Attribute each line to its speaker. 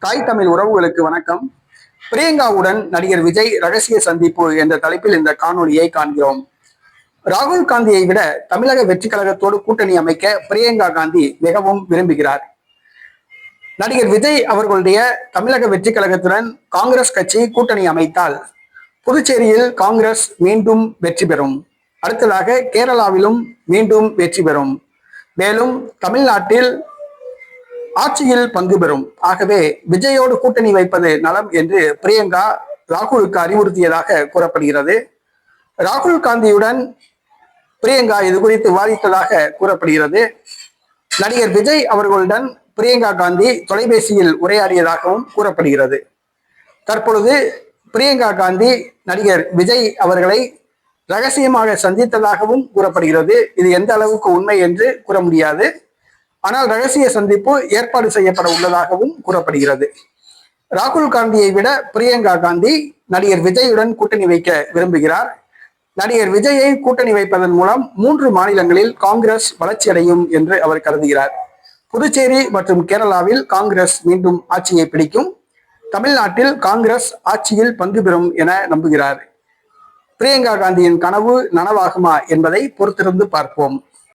Speaker 1: தாய் தமிழ் உறவுகளுக்கு வணக்கம். பிரியங்காவுடன் நடிகர் விஜய் ரகசிய சந்திப்பு என்ற தலைப்பில் இந்த காணொலியை காண்கிறோம். ராகுல் காந்தியை விட தமிழக வெற்றி கழகத்தோடு கூட்டணி அமைக்க பிரியங்கா காந்தி மிகவும் விரும்புகிறார். நடிகர் விஜய் அவர்களுடைய தமிழக வெற்றி கழகத்துடன் காங்கிரஸ் கட்சி கூட்டணி அமைத்தால் புதுச்சேரியில் காங்கிரஸ் மீண்டும் வெற்றி பெறும். அடுத்ததாக கேரளாவிலும் மீண்டும் வெற்றி பெறும். மேலும் தமிழ்நாட்டில் ஆட்சியில் பங்கு பெறும். ஆகவே விஜயோடு கூட்டணி வைப்பது நலம் என்று பிரியங்கா ராகுலுக்கு அறிவுறுத்தியதாக கூறப்படுகிறது. ராகுல் காந்தியுடன் பிரியங்கா இது குறித்து விவாதித்ததாக கூறப்படுகிறது. நடிகர் விஜய் அவர்களுடன் பிரியங்கா காந்தி தொலைபேசியில் உரையாடியதாகவும் கூறப்படுகிறது. தற்பொழுது பிரியங்கா காந்தி நடிகர் விஜய் அவர்களை ரகசியமாக சந்தித்ததாகவும் கூறப்படுகிறது. இது எந்த அளவுக்கு உண்மை என்று கூற முடியாது. ஆனால் ரகசிய சந்திப்பு ஏற்பாடு செய்யப்பட உள்ளதாகவும் கூறப்படுகிறது. ராகுல் காந்தியை விட பிரியங்கா காந்தி நடிகர் விஜயுடன் கூட்டணி வைக்க விரும்புகிறார். நடிகர் விஜயை கூட்டணி வைப்பதன் மூலம் 3 மாநிலங்களில் காங்கிரஸ் வளர்ச்சி அடையும் என்று அவர் கருதுகிறார். புதுச்சேரி மற்றும் கேரளாவில் காங்கிரஸ் மீண்டும் ஆட்சியை பிடிக்கும். தமிழ்நாட்டில் காங்கிரஸ் ஆட்சியில் பங்கு பெறும் என நம்புகிறார். பிரியங்கா காந்தியின் கனவு நனவாகுமா என்பதை பொறுத்திருந்து பார்ப்போம்.